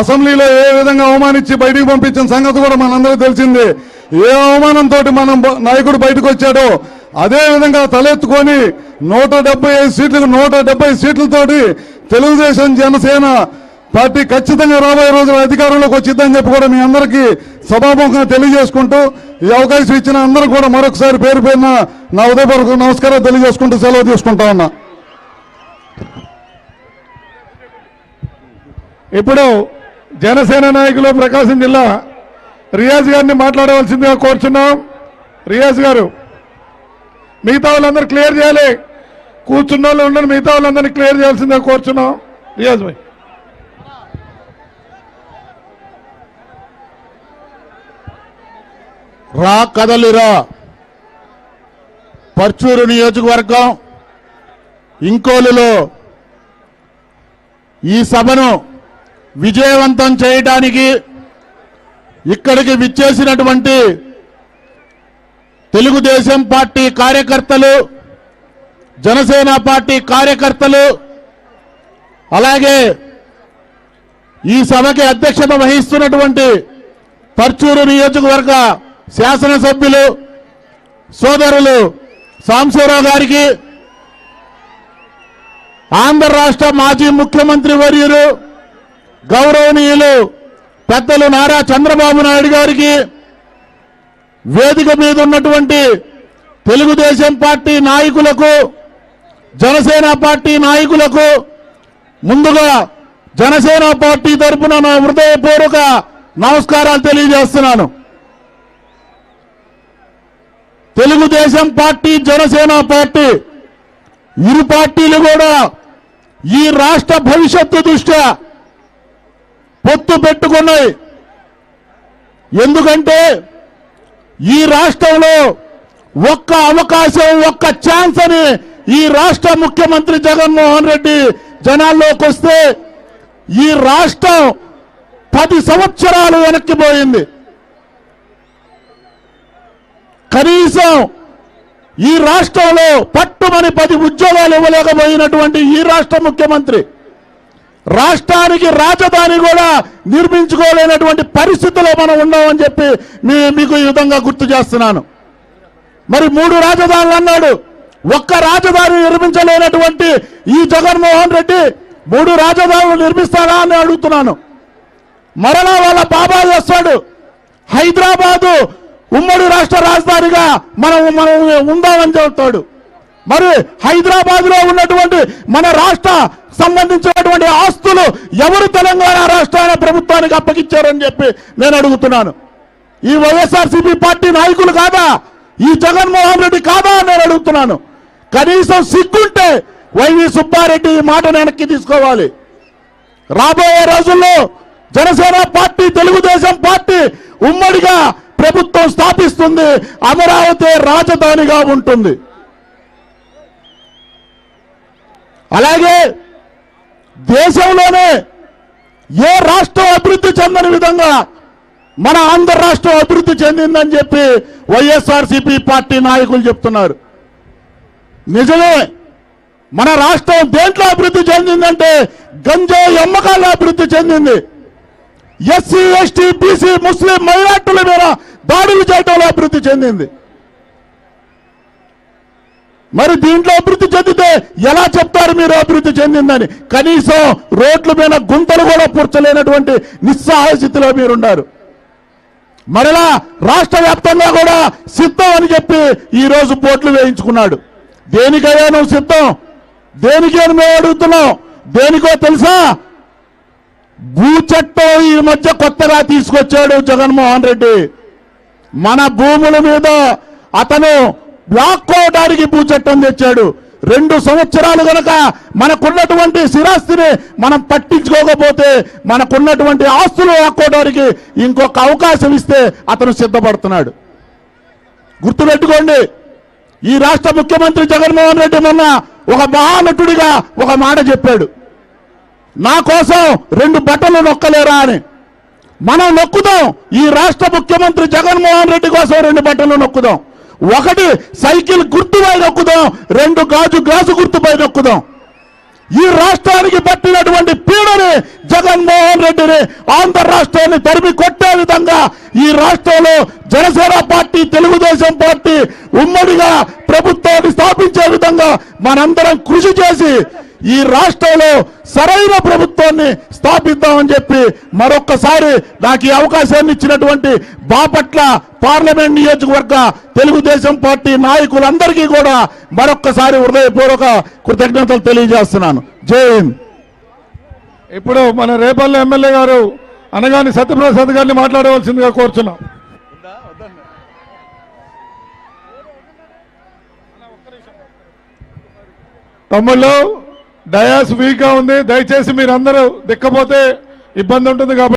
అసెంబ్లీలో ఏ విధంగా అవమానించి బయటికి పంపించిన సంగతి కూడా మనందరికీ తెలిసింది. ఏ అవమానంతో మనం నాయకుడు బయటకు వచ్చాడో అదే విధంగా తలెత్తుకొని 170 సీట్లతోటి తెలుగుదేశం జనసేన పార్టీ ఖచ్చితంగా రాబోయే రోజులు అధికారంలోకి వచ్చిందని చెప్పి కూడా మీ అందరికీ సభాముఖంగా తెలియజేసుకుంటూ ఈ అవకాశం ఇచ్చిన అందరూ కూడా మరొకసారి పేరు పేరున నా ఉదయపూర్వక నమస్కారాలు తెలియజేసుకుంటూ సెలవు తీసుకుంటా ఉన్నా. ఇప్పుడు జనసేన నాయకులు ప్రకాశం జిల్లా రియాజ్ గారిని మాట్లాడవలసిందిగా కోరుచున్నాం. రియాజ్ గారు, మిగతా వాళ్ళందరూ క్లియర్ చేయాలి. కూర్చున్న వాళ్ళు ఉండని మిగతా వాళ్ళందరినీ క్లియర్ చేయాల్సిందిగా కోరుచున్నాం. రియాజ్ భాయ్. రా కదలిరా పర్చూరు నియోజకవర్గం ఇంకోలులో ఈ సభను విజయవంతం చేయడానికి ఇక్కడికి విచ్చేసినటువంటి తెలుగుదేశం పార్టీ కార్యకర్తలు, జనసేన పార్టీ కార్యకర్తలు, అలాగే ఈ సభకి అధ్యక్షత వహిస్తున్నటువంటి పర్చూరు నియోజకవర్గ శాసనసభ్యులు సోదరులు సాంబశివరావు గారికి, ఆంధ్ర రాష్ట్ర మాజీ ముఖ్యమంత్రి వర్యులు గౌరవనీయులు పెద్దలు నారా చంద్రబాబు నాయుడు గారికి, వేదిక మీద ఉన్నటువంటి తెలుగుదేశం పార్టీ నాయకులకు, జనసేన పార్టీ నాయకులకు ముందుగా జనసేన పార్టీ తరఫున నా హృదయపూర్వక నమస్కారాలు తెలియజేస్తున్నాను. తెలుగుదేశం పార్టీ, జనసేన పార్టీ ఇరు పార్టీలు కూడా ఈ రాష్ట్ర భవిష్యత్తు దృష్ట్యా పొత్తు పెట్టుకున్నాయి. ఎందుకంటే ఈ రాష్ట్రంలో ఒక్క అవకాశం, ఒక్క ఛాన్స్ అని ఈ రాష్ట్ర ముఖ్యమంత్రి జగన్మోహన్ రెడ్డి జనాల్లోకి వస్తే ఈ రాష్ట్రం 10 సంవత్సరాలు వెనక్కిపోయింది. కనీసం ఈ రాష్ట్రంలో పట్టుమని 10 ఉద్యోగాలు ఇవ్వలేకపోయినటువంటి ఈ రాష్ట్ర ముఖ్యమంత్రి రాష్ట్రానికి రాజధాని కూడా నిర్మించుకోలేనటువంటి పరిస్థితుల్లో మనం ఉన్నామని చెప్పి మీకు ఈ విధంగా గుర్తు చేస్తున్నాను. మరి 3 రాజధానులు అన్నాడు, ఒక్క రాజధాని నిర్మించలేనటువంటి ఈ జగన్మోహన్ రెడ్డి 3 రాజధానులు నిర్మిస్తాడా అని అడుగుతున్నాను. మరలా వాళ్ళ బాబా చేస్తాడు, హైదరాబాదు ఉమ్మడి రాష్ట్ర రాజధానిగా మనం ఉందామని చెబుతాడు. మరి హైదరాబాద్ లో ఉన్నటువంటి మన రాష్ట్ర సంబంధించినటువంటి ఆస్తులు ఎవరు తెలంగాణ రాష్ట్రాల ప్రభుత్వానికి అప్పగించారని చెప్పి నేను అడుగుతున్నాను. ఈ వైఎస్ఆర్సీపీ పార్టీ నాయకులు కాదా, ఈ జగన్మోహన్ రెడ్డి కాదా అని నేను అడుగుతున్నాను. కనీసం సిగ్గుంటే వైవి సుబ్బారెడ్డి ఈ మాట వెనక్కి తీసుకోవాలి. రాబోయే రోజుల్లో జనసేన పార్టీ, తెలుగుదేశం పార్టీ ఉమ్మడిగా ప్రభుత్వం స్థాపిస్తుంది, అమరావతి రాజధానిగా ఉంటుంది. అలాగే దేశంలోనే ఏ రాష్ట్రం అభివృద్ధి చెందని విధంగా మన ఆంధ్ర రాష్ట్రం అభివృద్ధి చెందిందని చెప్పి వైఎస్ఆర్సీపీ పార్టీ నాయకులు చెప్తున్నారు. నిజమే, మన రాష్ట్రం దేంట్లో అభివృద్ధి చెందిందంటే గంజాయి అమ్మకాల్లో అభివృద్ధి చెందింది. ఎస్సీ, ఎస్టీ, బీసీ, ముస్లిం మైనార్టీల మీద దాడులు చేయడంలో అభివృద్ధి చెందింది. మరి దీంట్లో అభివృద్ధి చెందితే ఎలా చెప్తారు మీరు అభివృద్ధి చెందిందని? కనీసం రోడ్ల మీద గుంతలు కూడా పూడ్చలేనటువంటి నిస్సహాయ స్థితిలో మీరున్నారు. మరలా రాష్ట్ర వ్యాప్తంగా కూడా సిద్ధం అని చెప్పి ఈ రోజు బోర్డులు వేయించుకున్నాడు. దేనికయ్యా నువ్వు సిద్ధం? దేనికి అని మేము అడుగుతున్నాం. దేనికో తెలుసా? భూ చట్టం ఈ మధ్య కొత్తగా తీసుకొచ్చాడు జగన్మోహన్ రెడ్డి. మన భూముల మీద అతను లాక్కోవడానికి భూ చట్టం తెచ్చాడు. 2 సంవత్సరాలు గనక మనకున్నటువంటి స్థిరాస్తిని మనం పట్టించుకోకపోతే మనకున్నటువంటి ఆస్తులు లాక్కోవడానికి ఇంకొక అవకాశం ఇస్తే అతను సిద్ధపడుతున్నాడు. గుర్తుపెట్టుకోండి, ఈ రాష్ట్ర ముఖ్యమంత్రి జగన్మోహన్ రెడ్డి మొన్న ఒక మహానటుడిగా ఒక మాట చెప్పాడు, నా కోసం 2 బటన్లు నొక్కలేరా అని. మనం నొక్కుదాం, ఈ రాష్ట్ర ముఖ్యమంత్రి జగన్మోహన్ రెడ్డి కోసం 2 బటన్లు నొక్కుదాం. ఒకటి సైకిల్ గుర్తుపై నొక్కుదాం, 2 గాజు గ్లాసు గుర్తుపై నొక్కుదాం. ఈ రాష్ట్రానికి పట్టినటువంటి పీడని జగన్మోహన్ రెడ్డిని ఆంధ్ర రాష్ట్రాన్ని తరిమి కొట్టే విధంగా ఈ రాష్ట్రంలో జనసేన పార్టీ తెలుగుదేశం పార్టీ ఉమ్మడిగా ప్రభుత్వాన్ని స్థాపించే విధంగా మనందరం కృషి చేసి ఈ రాష్ట్రంలో సరైన ప్రభుత్వాన్ని స్థాపిద్దామని చెప్పి మరొక్కసారి నాకు ఈ అవకాశాన్ని ఇచ్చినటువంటి బాపట్ల పార్లమెంట్ నియోజకవర్గ తెలుగుదేశం పార్టీ నాయకులందరికీ కూడా మరొక్కసారి హృదయపూర్వక కృతజ్ఞతలు తెలియజేస్తున్నాను. జై హింద్. ఇప్పుడు మన రేపల్లి ఎమ్మెల్యే గారు అనగాని సత్యప్రసాద్ గారిని మాట్లాడవలసిందిగా కోరుచున్నాం. తమ్ముళ్ళు డయాస్ వీక్ గా ఉంది, దయచేసి మీరందరూ దిక్కపోతే ఇబ్బంది ఉంటుంది కాబట్టి